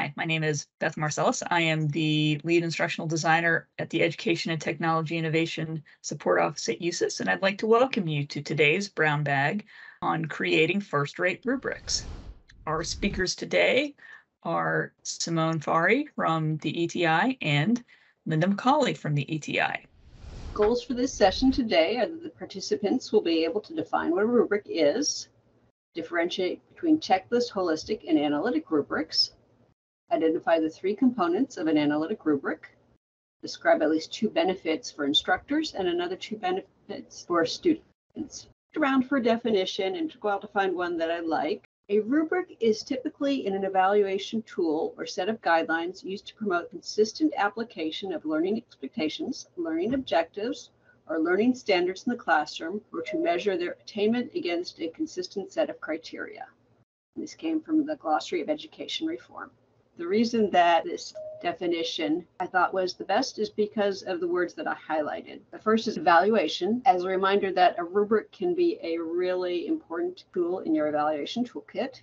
Hi, my name is Beth Marcellus. I am the lead instructional designer at the Education and Technology Innovation Support Office at USIS, and I'd like to welcome you to today's Brown Bag on creating first-rate rubrics. Our speakers today are Simone Fari from the ETI and Linda McCauley from the ETI. Goals for this session today are that the participants will be able to define what a rubric is, differentiate between checklist, holistic, and analytic rubrics, identify the three components of an analytic rubric, describe at least two benefits for instructors and another two benefits for students. Around for a definition and to go out to find one that I like. A rubric is typically an evaluation tool or set of guidelines used to promote consistent application of learning expectations, learning objectives, or learning standards in the classroom, or to measure their attainment against a consistent set of criteria. This came from the Glossary of Education Reform. The reason that this definition I thought was the best is because of the words that I highlighted. The first is evaluation, as a reminder that a rubric can be a really important tool in your evaluation toolkit.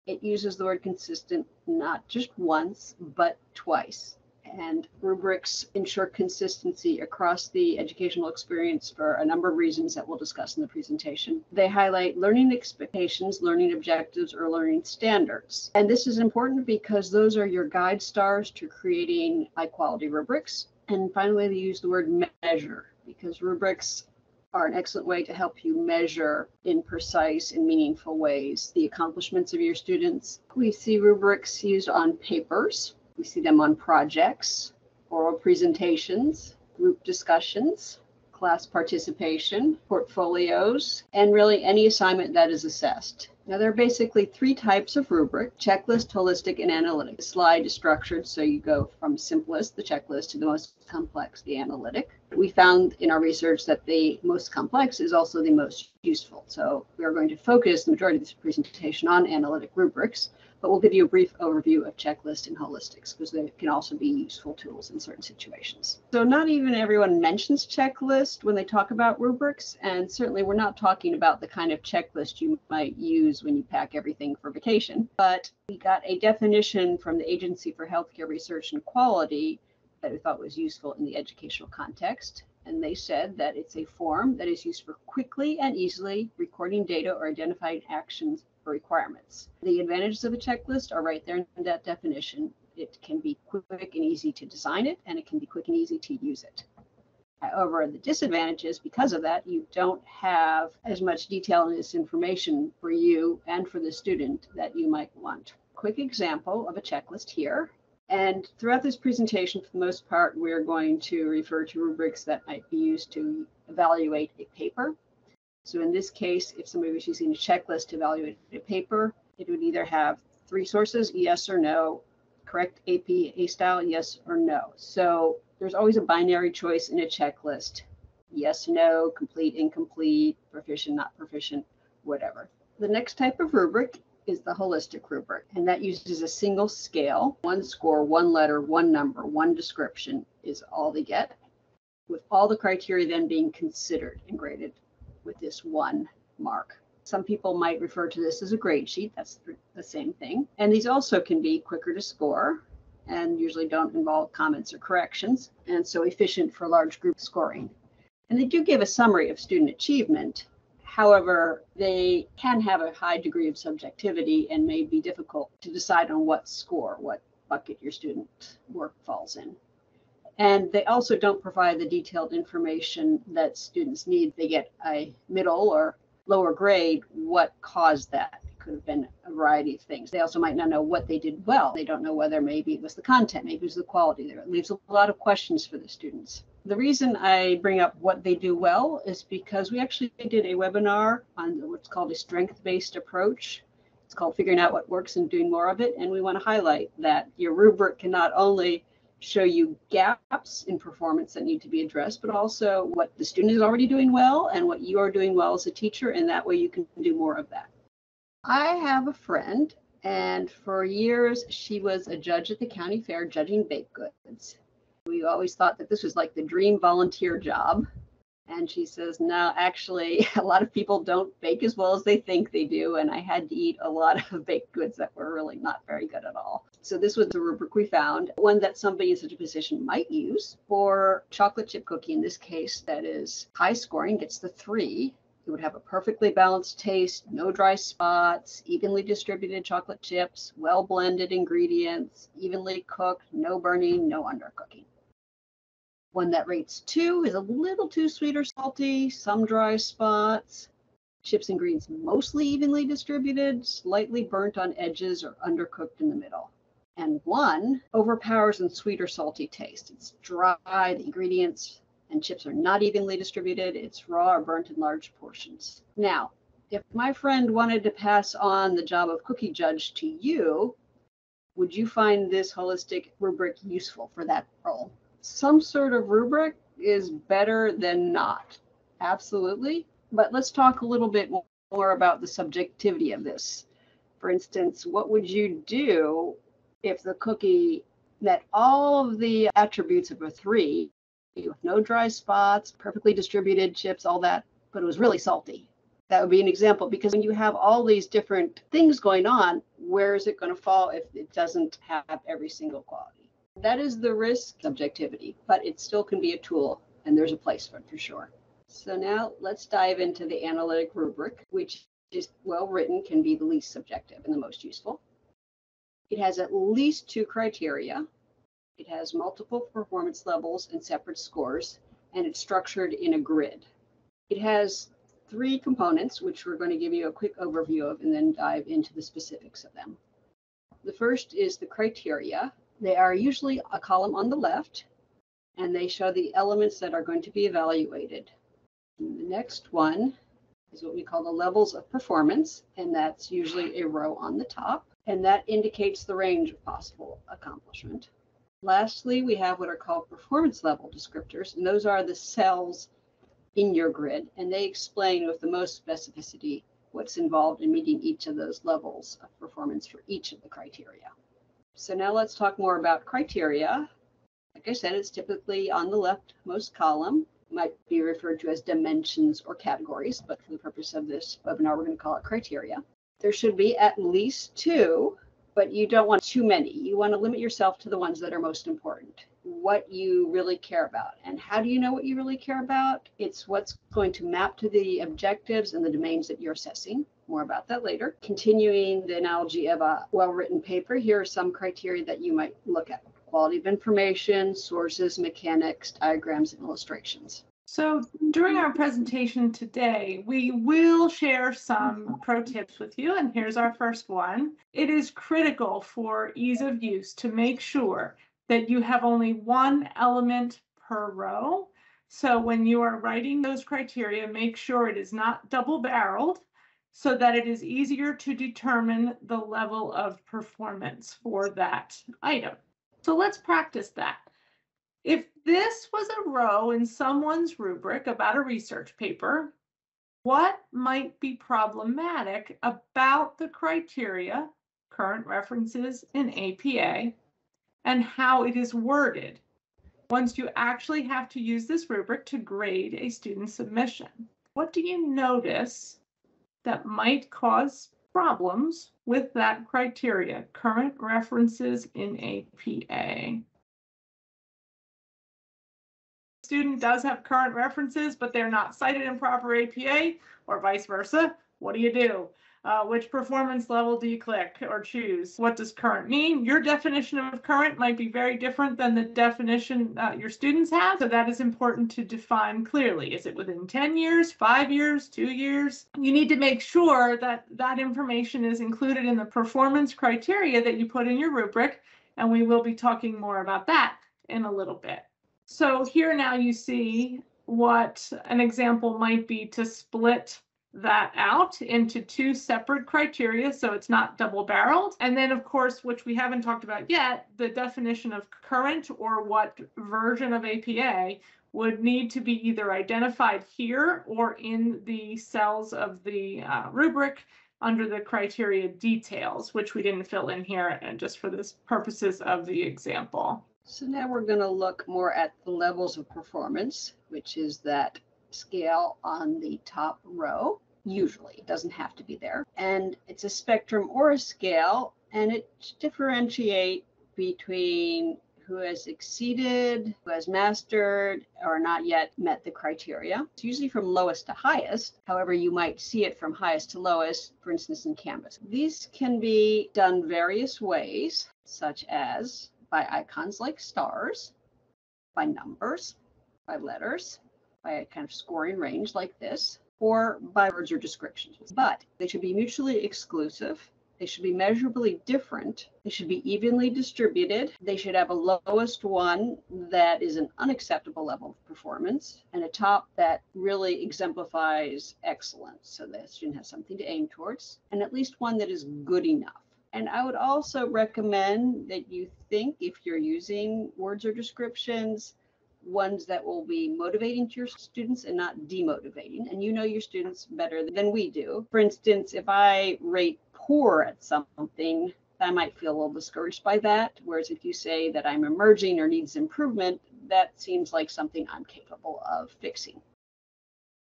It uses the word consistent not just once, but twice. And rubrics ensure consistency across the educational experience for a number of reasons that we'll discuss in the presentation. They highlight learning expectations, learning objectives, or learning standards. And this is important because those are your guide stars to creating high-quality rubrics. And finally, they use the word measure because rubrics are an excellent way to help you measure in precise and meaningful ways the accomplishments of your students. We see rubrics used on papers. We see them on projects, oral presentations, group discussions, class participation, portfolios, and really any assignment that is assessed. Now, there are basically three types of rubric: checklist, holistic, and analytic. The slide is structured so you go from simplest, the checklist, to the most complex, the analytic. We found in our research that the most complex is also the most useful. So we are going to focus the majority of this presentation on analytic rubrics, but we'll give you a brief overview of checklist and holistics because they can also be useful tools in certain situations. So not even everyone mentions checklist when they talk about rubrics, and certainly we're not talking about the kind of checklist you might use when you pack everything for vacation, but we got a definition from the Agency for Healthcare Research and Quality that we thought was useful in the educational context. And they said that it's a form that is used for quickly and easily recording data or identifying actions or requirements. The advantages of a checklist are right there in that definition. It can be quick and easy to design it, and it can be quick and easy to use it. However, the disadvantages, because of that, you don't have as much detail in this information for you and for the student that you might want. Quick example of a checklist here. And throughout this presentation, for the most part, we're going to refer to rubrics that might be used to evaluate a paper. So in this case, if somebody was using a checklist to evaluate a paper, it would either have three sources, yes or no, correct AP style, yes or no. So there's always a binary choice in a checklist: yes, no, complete, incomplete, proficient, not proficient, whatever. The next type of rubric is the holistic rubric, and that uses a single scale. One score, one letter, one number, one description is all they get, with all the criteria then being considered and graded with this one mark. Some people might refer to this as a grade sheet. That's the same thing. And these also can be quicker to score and usually don't involve comments or corrections, and so efficient for large group scoring. And they do give a summary of student achievement. However, they can have a high degree of subjectivity and may be difficult to decide on what score, what bucket your student work falls in. And they also don't provide the detailed information that students need. They get a middle or lower grade. What caused that? It could have been a variety of things. They also might not know what they did well. They don't know whether maybe it was the content, maybe it was the quality there. It leaves a lot of questions for the students. The reason I bring up what they do well is because we actually did a webinar on what's called a strength-based approach. It's called Figuring Out What Works and Doing More of It. And we want to highlight that your rubric can not only show you gaps in performance that need to be addressed, but also what the student is already doing well and what you are doing well as a teacher, and that way you can do more of that. I have a friend, and for years she was a judge at the county fair judging baked goods. We always thought that this was like the dream volunteer job. And she says, no, actually, a lot of people don't bake as well as they think they do. And I had to eat a lot of baked goods that were really not very good at all. So this was the rubric we found, one that somebody in such a position might use for chocolate chip cookie. In this case, that is high scoring, gets the 3. It would have a perfectly balanced taste, no dry spots, evenly distributed chocolate chips, well blended ingredients, evenly cooked, no burning, no undercooking. One that rates 2 is a little too sweet or salty, some dry spots, chips and greens mostly evenly distributed, slightly burnt on edges or undercooked in the middle. And 1 overpowers in sweet or salty taste. It's dry, the ingredients and chips are not evenly distributed, it's raw or burnt in large portions. Now, if my friend wanted to pass on the job of cookie judge to you, would you find this holistic rubric useful for that role? Some sort of rubric is better than not. Absolutely. But let's talk a little bit more about the subjectivity of this. For instance, what would you do if the cookie met all of the attributes of a 3, with no dry spots, perfectly distributed chips, all that, but it was really salty? That would be an example, because when you have all these different things going on, where is it going to fall if it doesn't have every single quality? That is the risk, subjectivity, but it still can be a tool, and there's a place for it for sure. So now let's dive into the analytic rubric, which is well written, can be the least subjective and the most useful. It has at least 2 criteria. It has multiple performance levels and separate scores, and it's structured in a grid. It has 3 components, which we're going to give you a quick overview of and then dive into the specifics of them. The first is the criteria. They are usually a column on the left, and they show the elements that are going to be evaluated. And the next one is what we call the levels of performance, and that's usually a row on the top, and that indicates the range of possible accomplishment. Lastly, we have what are called performance level descriptors, and those are the cells in your grid, and they explain with the most specificity what's involved in meeting each of those levels of performance for each of the criteria. So now let's talk more about criteria. Like I said, it's typically on the leftmost column. It might be referred to as dimensions or categories, but for the purpose of this webinar, we're going to call it criteria. There should be at least 2, but you don't want too many. You want to limit yourself to the ones that are most important, what you really care about. And how do you know what you really care about? It's what's going to map to the objectives and the domains that you're assessing. More about that later. Continuing the analogy of a well-written paper, here are some criteria that you might look at. Quality of information, sources, mechanics, diagrams, and illustrations. So during our presentation today, we will share some pro tips with you, and here's our first one. It is critical for ease of use to make sure that you have only 1 element per row. So when you are writing those criteria, make sure it is not double-barreled, so that it is easier to determine the level of performance for that item. So let's practice that. If this was a row in someone's rubric about a research paper, what might be problematic about the criteria, current references in APA, and how it is worded once you actually have to use this rubric to grade a student submission? What do you notice that might cause problems with that criteria, current references in APA? Student does have current references, but they're not cited in proper APA, or vice versa. What do you do? Which performance level do you click or choose? What does current mean? Your definition of current might be very different than the definition your students have, so that is important to define clearly. Is it within 10 years, 5 years, 2 years? You need to make sure that that information is included in the performance criteria that you put in your rubric, and we will be talking more about that in a little bit. So here now you see what an example might be to split that out into 2 separate criteria, so it's not double-barreled. And then, of course, which we haven't talked about yet, the definition of current, or what version of APA would need to be either identified here or in the cells of the rubric under the criteria details, which we didn't fill in here, and just for the purposes of the example. So now we're going to look more at the levels of performance, which is that scale on the top row. Usually, it doesn't have to be there. And it's a spectrum or a scale, and it differentiates between who has exceeded, who has mastered, or not yet met the criteria. It's usually from lowest to highest. However, you might see it from highest to lowest, for instance, in Canvas. These can be done various ways, such as by icons like stars, by numbers, by letters, by a kind of scoring range like this, or by words or descriptions. But they should be mutually exclusive. They should be measurably different. They should be evenly distributed. They should have a lowest one that is an unacceptable level of performance and a top that really exemplifies excellence so that the student has something to aim towards, and at least one that is good enough. And I would also recommend that you think, if you're using words or descriptions, ones that will be motivating to your students and not demotivating. And you know your students better than we do. For instance, if I rate poor at something, I might feel a little discouraged by that. Whereas if you say that I'm emerging or needs improvement, that seems like something I'm capable of fixing.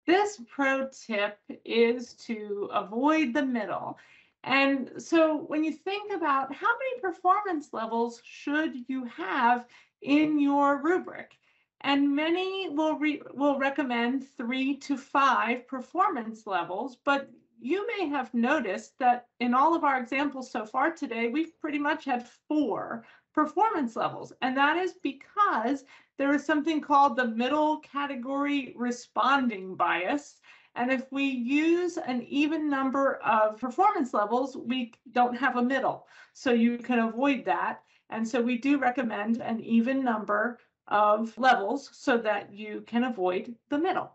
This pro tip is to avoid the middle. And so when you think about how many performance levels should you have in your rubric, and many will recommend 3 to 5 performance levels, but you may have noticed that in all of our examples so far today, we've pretty much had 4 performance levels. And that is because there is something called the middle category responding bias. And if we use an even number of performance levels, we don't have a middle. So you can avoid that. And so we do recommend an even number of levels so that you can avoid the middle.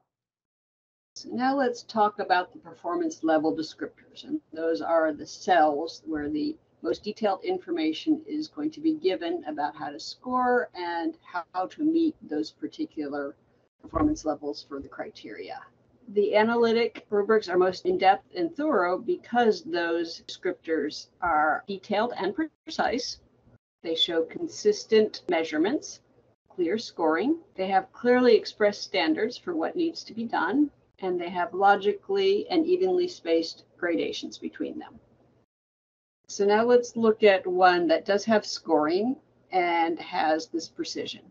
So now let's talk about the performance level descriptors. And those are the cells where the most detailed information is going to be given about how to score and how to meet those particular performance levels for the criteria. The analytic rubrics are most in-depth and thorough because those descriptors are detailed and precise. They show consistent measurements, clear scoring. They have clearly expressed standards for what needs to be done, and they have logically and evenly spaced gradations between them. So now let's look at one that does have scoring and has this precision.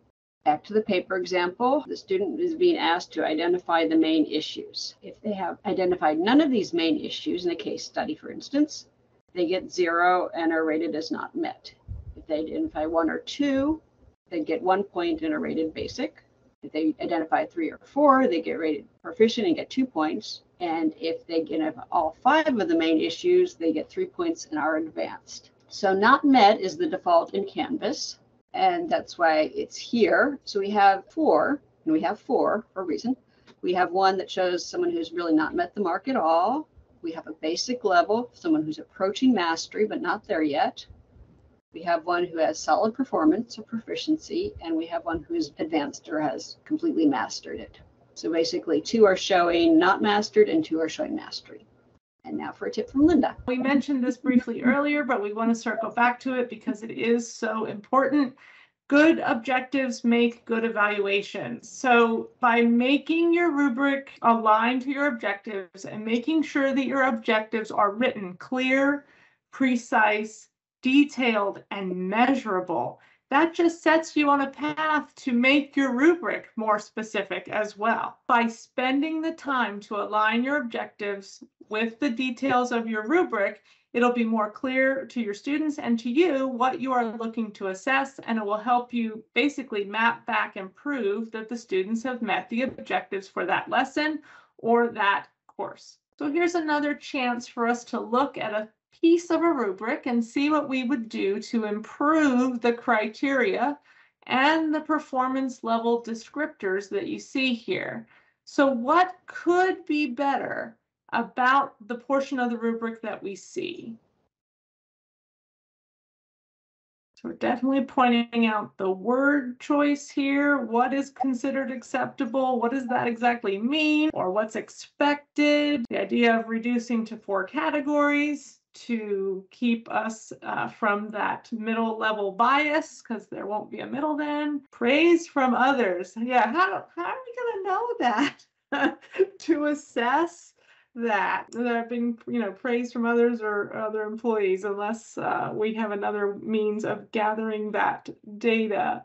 Back to the paper example, the student is being asked to identify the main issues. If they have identified none of these main issues in a case study, for instance, they get 0 and are rated as not met. If they identify 1 or 2, they get 1 point and are rated basic. If they identify 3 or 4, they get rated proficient and get 2 points. And if they get all 5 of the main issues, they get 3 points and are advanced. So not met is the default in Canvas, and that's why it's here. So we have 4, and we have 4 for a reason. We have one that shows someone who's really not met the mark at all. We have a basic level, someone who's approaching mastery but not there yet. We have one who has solid performance or proficiency, and we have one who's advanced or has completely mastered it. So basically 2 are showing not mastered and 2 are showing mastery. And now for a tip from Linda. We mentioned this briefly earlier, but we want to circle back to it because it is so important. Good objectives make good evaluations. So by making your rubric aligned to your objectives and making sure that your objectives are written clear, precise, detailed, and measurable, that just sets you on a path to make your rubric more specific as well. By spending the time to align your objectives with the details of your rubric, it'll be more clear to your students and to you what you are looking to assess, and it will help you basically map back and prove that the students have met the objectives for that lesson or that course. So here's another chance for us to look at a piece of a rubric and see what we would do to improve the criteria and the performance level descriptors that you see here. So what could be better about the portion of the rubric that we see? So we're definitely pointing out the word choice here. What is considered acceptable? What does that exactly mean? Or what's expected? The idea of reducing to 4 categories to keep us from that middle level bias, because there won't be a middle then. Praise from others. Yeah, how are we going to know that? to assess that are being, praised from others or other employees, unless we have another means of gathering that data.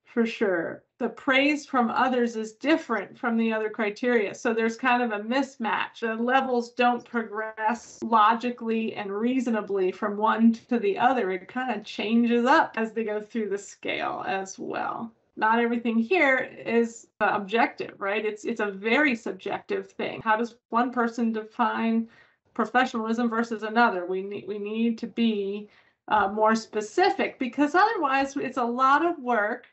For sure. The praise from others is different from the other criteria. So there's kind of a mismatch. The levels don't progress logically and reasonably from one to the other. It kind of changes up as they go through the scale as well. Not everything here is objective, right? It's a very subjective thing. How does one person define professionalism versus another? We need to be more specific, because otherwise it's a lot of work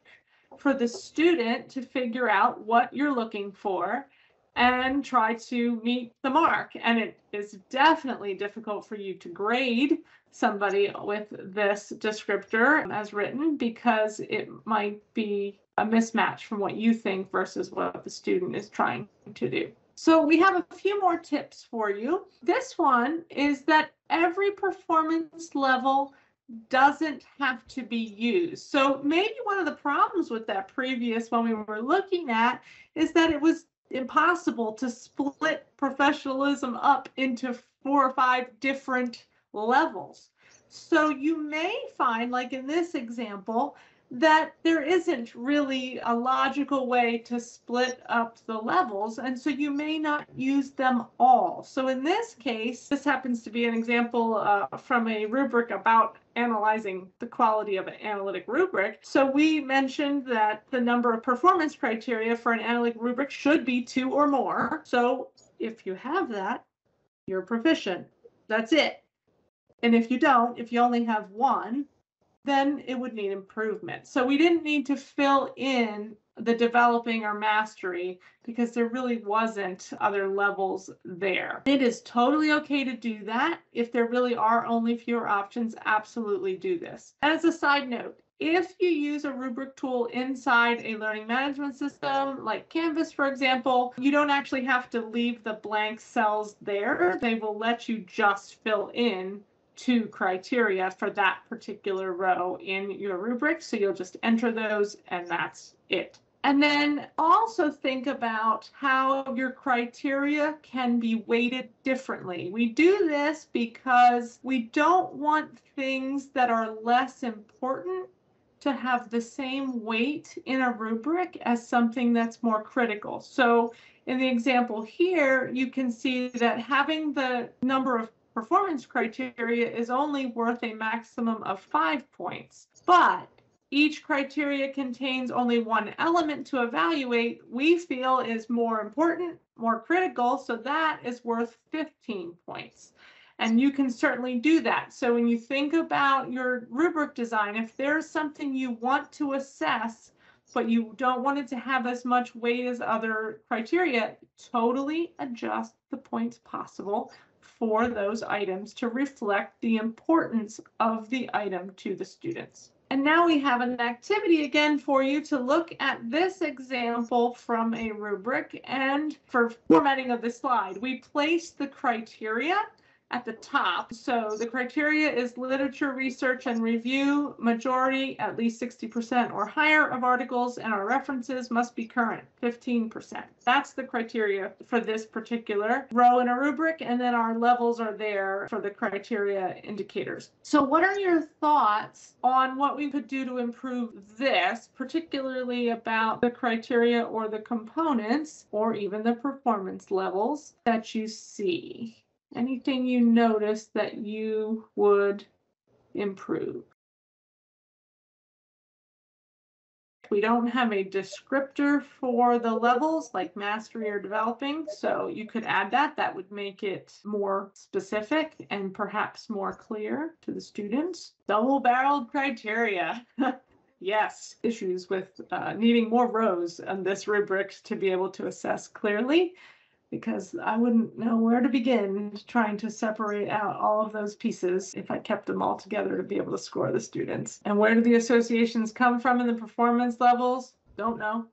for the student to figure out what you're looking for and try to meet the mark. And it is definitely difficult for you to grade somebody with this descriptor as written, because it might be a mismatch from what you think versus what the student is trying to do. So we have a few more tips for you. This one is that every performance level doesn't have to be used. So maybe one of the problems with that previous one we were looking at is that it was impossible to split professionalism up into 4 or 5 different levels. So you may find, like in this example, that there isn't really a logical way to split up the levels, and so you may not use them all. So in this case, this happens to be an example from a rubric about analyzing the quality of an analytic rubric. So we mentioned that the number of performance criteria for an analytic rubric should be 2 or more. So if you have that, you're proficient. That's it. And if you don't, if you only have 1, then it would need improvement. So we didn't need to fill in the developing or mastery because there really wasn't other levels there. It is totally okay to do that. If there really are only fewer options, absolutely do this. As a side note, if you use a rubric tool inside a learning management system like Canvas, for example, you don't actually have to leave the blank cells there. They will let you just fill in 2 criteria for that particular row in your rubric. So you'll just enter those and that's it. And then also think about how your criteria can be weighted differently. We do this because we don't want things that are less important to have the same weight in a rubric as something that's more critical. So in the example here, you can see that having the number of performance criteria is only worth a maximum of 5 points, but each criteria contains only 1 element to evaluate we feel is more important, more critical, so that is worth 15 points. And you can certainly do that. So when you think about your rubric design, if there's something you want to assess, but you don't want it to have as much weight as other criteria, totally adjust the points possible for those items to reflect the importance of the item to the students. And now we have an activity again for you to look at this example from a rubric. And for formatting of the slide, we placed the criteria at the top. So the criteria is literature, research, and review, majority, at least 60% or higher of articles, and our references must be current, 15%. That's the criteria for this particular row in a rubric, and then our levels are there for the criteria indicators. So what are your thoughts on what we could do to improve this, particularly about the criteria or the components, or even the performance levels that you see? Anything you notice that you would improve? We don't have a descriptor for the levels like mastery or developing, so you could add that. That would make it more specific and perhaps more clear to the students. Double-barreled criteria. Yes, issues with needing more rows on this rubric to be able to assess clearly, because I wouldn't know where to begin trying to separate out all of those pieces if I kept them all together to be able to score the students. And where do the associations come from in the performance levels? Don't know.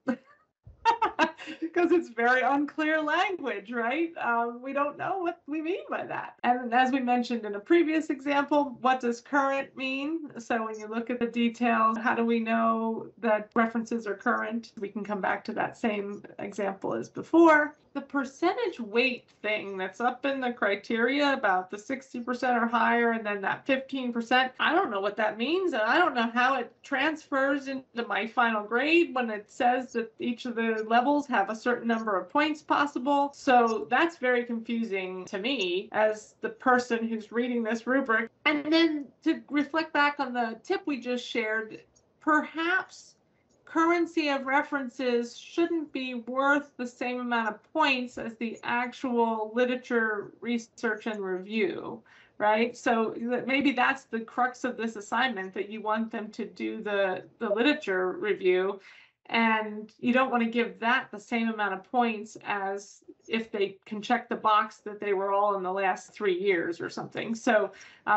because it's very unclear language, right? We don't know what we mean by that. And as we mentioned in a previous example, what does current mean? So when you look at the details, how do we know that references are current? We can come back to that same example as before. The percentage weight thing that's up in the criteria about the 60% or higher and then that 15%, I don't know what that means, and I don't know how it transfers into my final grade when it says that each of the levels have a certain number of points possible. So that's very confusing to me as the person who's reading this rubric. And then to reflect back on the tip we just shared, perhaps currency of references shouldn't be worth the same amount of points as the actual literature research and review, right? So maybe that's the crux of this assignment, that you want them to do the literature review, and you don't want to give that the same amount of points as if they can check the box that they were all in the last 3 years or something. So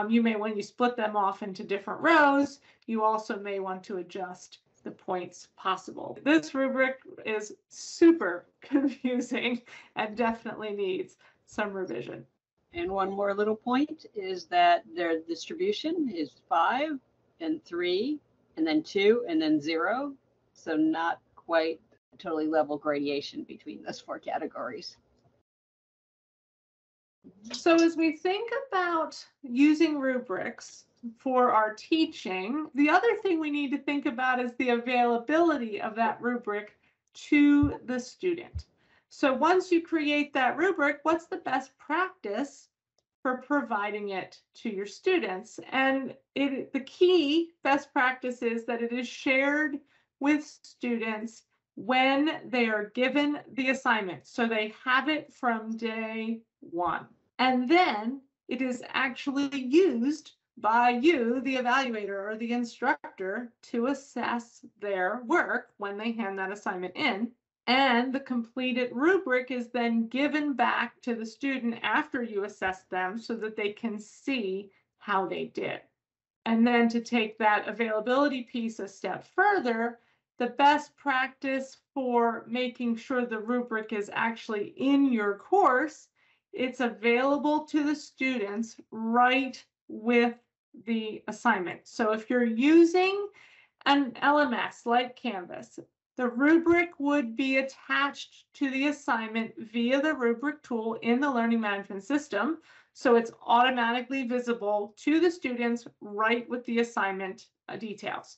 you may, when you split them off into different rows, you also may want to adjust the points possible. This rubric is super confusing and definitely needs some revision. And one more little point is that their distribution is 5 and 3 and then 2 and then 0. So not quite totally level gradation between those 4 categories. So as we think about using rubrics for our teaching, the other thing we need to think about is the availability of that rubric to the student. So once you create that rubric, what's the best practice for providing it to your students? And the key best practice is that it is shared with students when they are given the assignment. So they have it from day 1. And then it is actually used by you, the evaluator or the instructor, to assess their work when they hand that assignment in. And the completed rubric is then given back to the student after you assess them so that they can see how they did. And then to take that availability piece a step further, the best practice for making sure the rubric is actually in your course, it's available to the students right with the assignment. So if you're using an LMS like Canvas, the rubric would be attached to the assignment via the rubric tool in the learning management system. So it's automatically visible to the students right with the assignment details.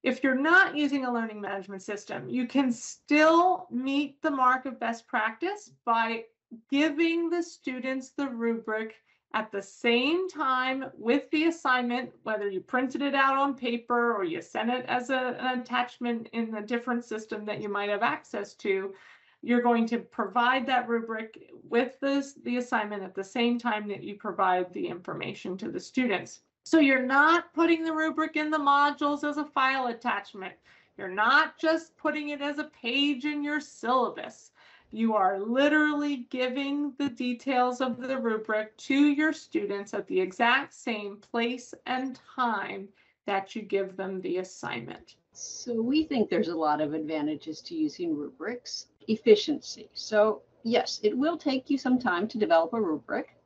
If you're not using a learning management system, you can still meet the mark of best practice by giving the students the rubric at the same time with the assignment, whether you printed it out on paper or you sent it as an attachment in a different system that you might have access to. You're going to provide that rubric with the assignment at the same time that you provide the information to the students. So you're not putting the rubric in the modules as a file attachment. You're not just putting it as a page in your syllabus. You are literally giving the details of the rubric to your students at the exact same place and time that you give them the assignment. So we think there's a lot of advantages to using rubrics. Efficiency. So yes, it will take you some time to develop a rubric,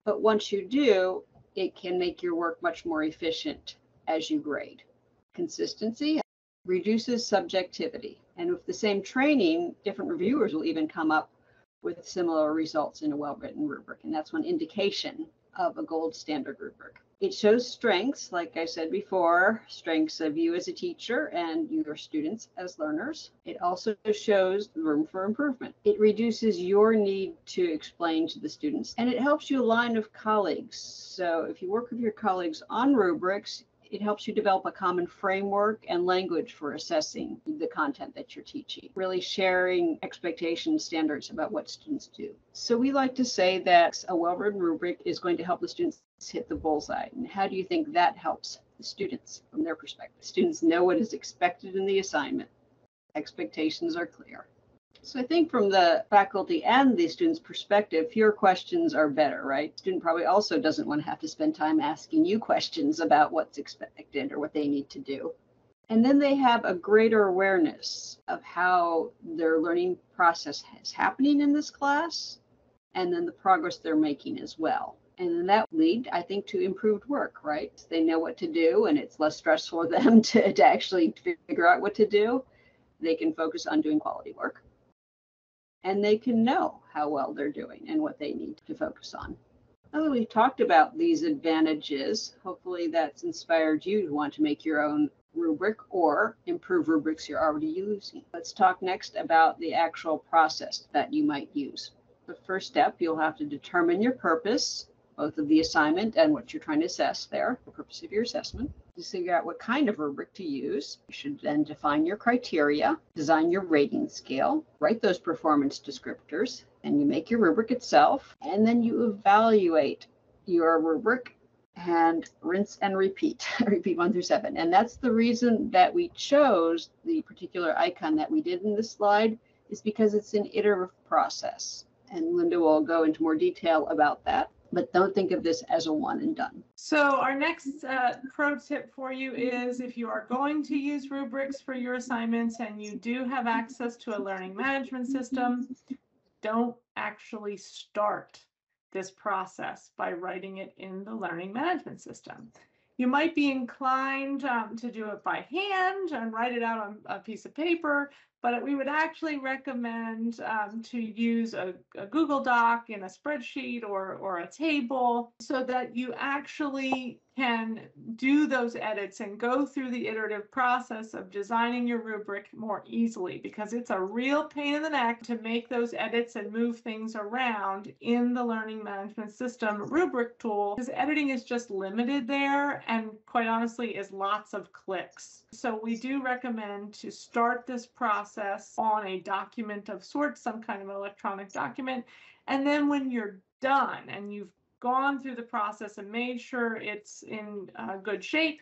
but once you do, it can make your work much more efficient as you grade. Consistency reduces subjectivity. And with the same training, different reviewers will even come up with similar results in a well-written rubric. And that's one indication of a gold standard rubric. It shows strengths, like I said before, strengths of you as a teacher and your students as learners. It also shows room for improvement. It reduces your need to explain to the students, and it helps you align with colleagues. So if you work with your colleagues on rubrics, it helps you develop a common framework and language for assessing the content that you're teaching, really sharing expectations, standards about what students do. So we like to say that a well-written rubric is going to help the students hit the bullseye. And how do you think that helps the students from their perspective? Students know what is expected in the assignment. Expectations are clear. So I think from the faculty and the student's perspective, fewer questions are better, right? Student probably also doesn't want to have to spend time asking you questions about what's expected or what they need to do. And then they have a greater awareness of how their learning process is happening in this class, and then the progress they're making as well. And then that lead, I think, to improved work, right? They know what to do, and it's less stressful for them to actually figure out what to do. They can focus on doing quality work. And they can know how well they're doing and what they need to focus on. Now that we've talked about these advantages, hopefully that's inspired you to want to make your own rubric or improve rubrics you're already using. Let's talk next about the actual process that you might use. The first step, you'll have to determine your purpose, both of the assignment and what you're trying to assess there, the purpose of your assessment. To figure out what kind of rubric to use, you should then define your criteria, design your rating scale, write those performance descriptors, and you make your rubric itself, and then you evaluate your rubric and rinse and repeat, repeat 1 through 7. And that's the reason that we chose the particular icon that we did in this slide, is because it's an iterative process. And Linda will go into more detail about that, but don't think of this as a one and done. So our next pro tip for you is, if you are going to use rubrics for your assignments and you do have access to a learning management system, don't actually start this process by writing it in the learning management system. You might be inclined to do it by hand and write it out on a piece of paper, but we would actually recommend to use a Google Doc in a spreadsheet or a table, so that you actually can do those edits and go through the iterative process of designing your rubric more easily, because it's a real pain in the neck to make those edits and move things around in the learning management system rubric tool, because editing is just limited there, and quite honestly is lots of clicks. So we do recommend to start this process on a document of sorts, some kind of an electronic document, and then when you're done and you've gone through the process and made sure it's in good shape,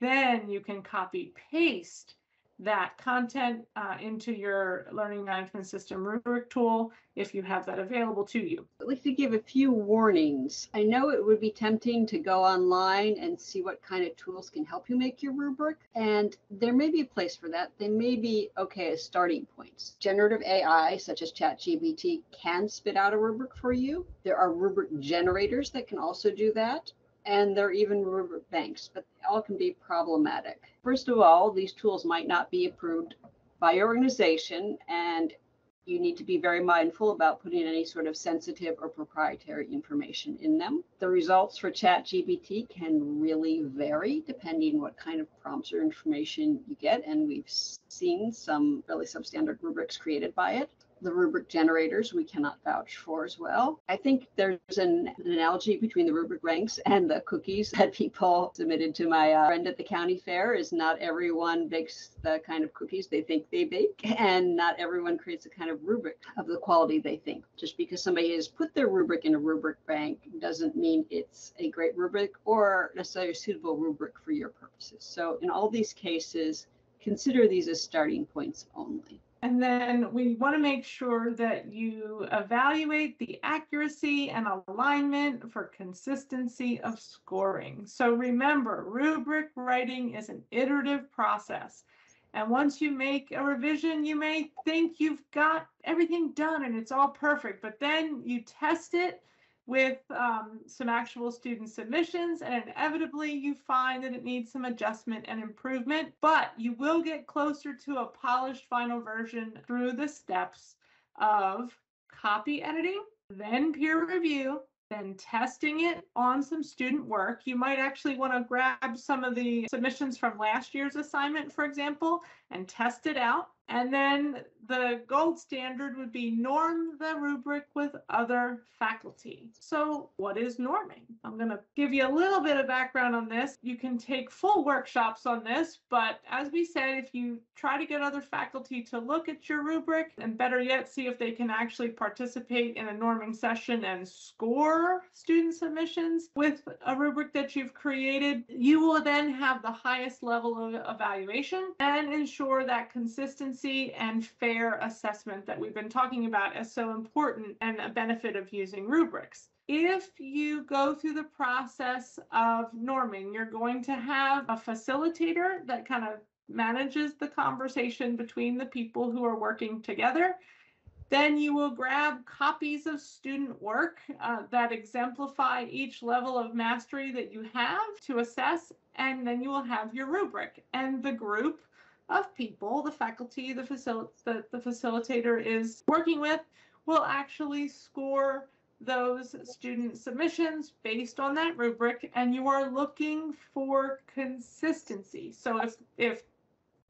then you can copy paste that content into your learning management system rubric tool if you have that available to you. I'd like to give a few warnings. I know it would be tempting to go online and see what kind of tools can help you make your rubric, and there may be a place for that. They may be okay as starting points. Generative AI, such as ChatGPT, can spit out a rubric for you. There are rubric generators that can also do that. And there are even rubric banks, but they all can be problematic. First of all, these tools might not be approved by your organization, and you need to be very mindful about putting any sort of sensitive or proprietary information in them. The results for ChatGPT can really vary depending on what kind of prompts or information you get, and we've seen some really substandard rubrics created by it. The rubric generators we cannot vouch for as well. I think there's an analogy between the rubric ranks and the cookies that people submitted to my friend at the county fair. Is not everyone bakes the kind of cookies they think they bake, and not everyone creates the kind of rubric of the quality they think. Just because somebody has put their rubric in a rubric bank doesn't mean it's a great rubric or necessarily a suitable rubric for your purposes. So in all these cases, consider these as starting points only. And then we want to make sure that you evaluate the accuracy and alignment for consistency of scoring. So remember, rubric writing is an iterative process. And once you make a revision, you may think you've got everything done and it's all perfect, but then you test it with some actual student submissions, and inevitably you find that it needs some adjustment and improvement, but you will get closer to a polished final version through the steps of copy editing, then peer review, then testing it on some student work. You might actually want to grab some of the submissions from last year's assignment, for example, and test it out. And then the gold standard would be norm the rubric with other faculty. So what is norming? I'm going to give you a little bit of background on this. You can take full workshops on this, but as we said, if you try to get other faculty to look at your rubric, and better yet, see if they can actually participate in a norming session and score student submissions with a rubric that you've created, you will then have the highest level of evaluation and ensure that consistency and fair assessment that we've been talking about as so important and a benefit of using rubrics. If you go through the process of norming, you're going to have a facilitator that kind of manages the conversation between the people who are working together. Then you will grab copies of student work that exemplify each level of mastery that you have to assess, and then you will have your rubric. And the group of people, the faculty, the facilitator is working with, will actually score those student submissions based on that rubric, and you are looking for consistency. So if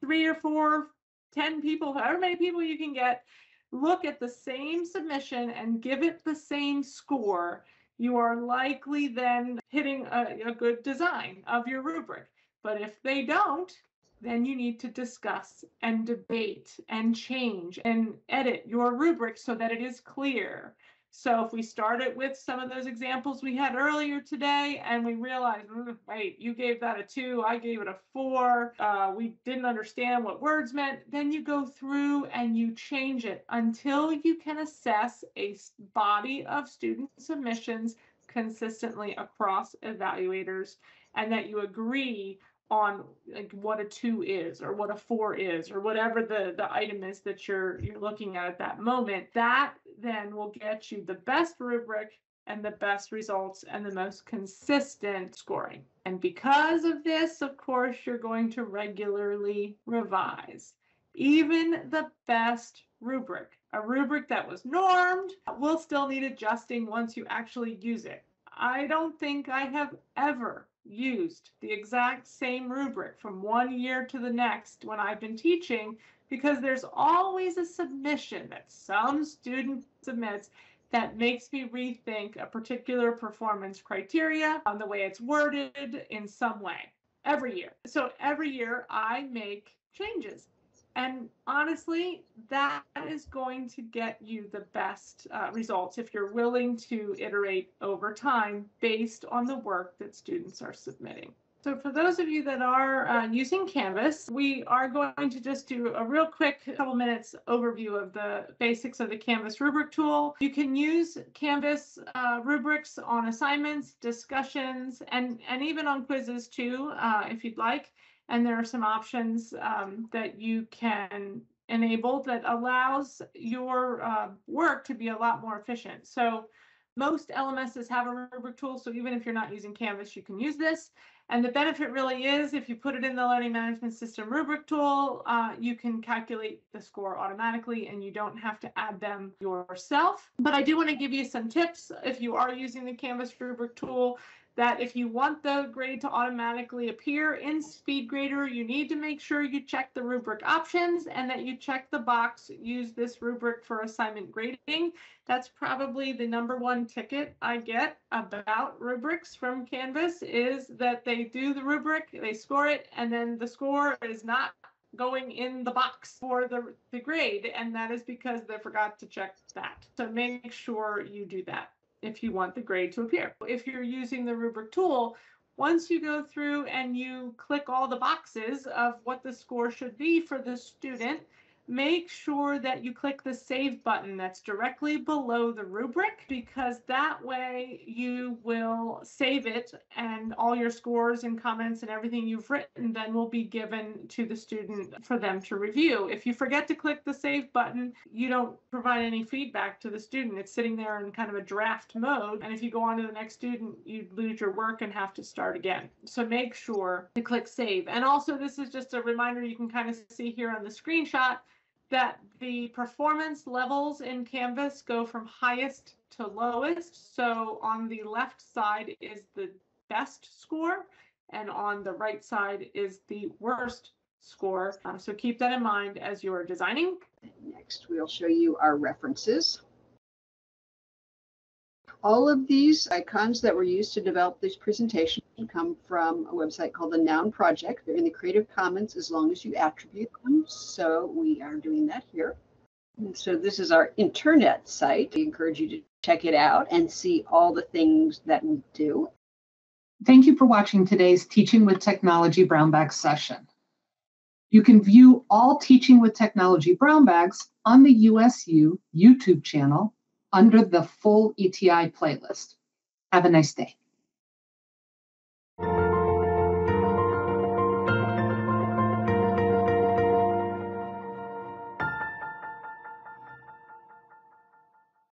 3 or 4, 10 people, however many people you can get, look at the same submission and give it the same score, you are likely then hitting a good design of your rubric. But if they don't, then you need to discuss and debate and change and edit your rubric so that it is clear. So if we started with some of those examples we had earlier today and we realized, wait, you gave that a 2, I gave it a 4, we didn't understand what words meant, then you go through and you change it until you can assess a body of student submissions consistently across evaluators, and that you agree on like what a 2 is or what a 4 is or whatever the item is that you're looking at that moment. That then will get you the best rubric and the best results and the most consistent scoring. And because of this, of course, you're going to regularly revise. Even the best rubric, a rubric that was normed, will still need adjusting once you actually use it. I don't think I have ever used the exact same rubric from one year to the next when I've been teaching, because there's always a submission that some student submits that makes me rethink a particular performance criteria on the way it's worded in some way every year. So every year I make changes. And honestly, that is going to get you the best results if you're willing to iterate over time based on the work that students are submitting. So for those of you that are using Canvas, we are going to just do a real quick couple minutes overview of the basics of the Canvas rubric tool. You can use Canvas rubrics on assignments, discussions, and even on quizzes too, if you'd like. And there are some options that you can enable that allows your work to be a lot more efficient. So most LMSs have a rubric tool, so even if you're not using Canvas, you can use this. And the benefit really is if you put it in the Learning Management System rubric tool, you can calculate the score automatically and you don't have to add them yourself. But I do want to give you some tips if you are using the Canvas rubric tool, that if you want the grade to automatically appear in SpeedGrader, you need to make sure you check the rubric options and that you check the box, use this rubric for assignment grading. That's probably the #1 ticket I get about rubrics from Canvas, is that they do the rubric, they score it, and then the score is not going in the box for the grade, and that is because they forgot to check that. So make sure you do that if you want the grade to appear. If you're using the rubric tool, once you go through and you click all the boxes of what the score should be for the student, make sure that you click the Save button that's directly below the rubric, because that way you will save it and all your scores and comments and everything you've written then will be given to the student for them to review. If you forget to click the Save button, you don't provide any feedback to the student. It's sitting there in kind of a draft mode, and if you go on to the next student, you lose your work and have to start again. So make sure to click Save. And also, this is just a reminder, you can kind of see here on the screenshot that the performance levels in Canvas go from highest to lowest. So on the left side is the best score, and on the right side is the worst score. So keep that in mind as you're designing. Next, we'll show you our references. All of these icons that were used to develop this presentation come from a website called the Noun Project. They're in the Creative Commons as long as you attribute them. So we are doing that here. And so this is our internet site. I encourage you to check it out and see all the things that we do. Thank you for watching today's Teaching with Technology Brown Bag session. You can view all Teaching with Technology Brown Bags on the USU YouTube channel under the full ETI playlist. Have a nice day.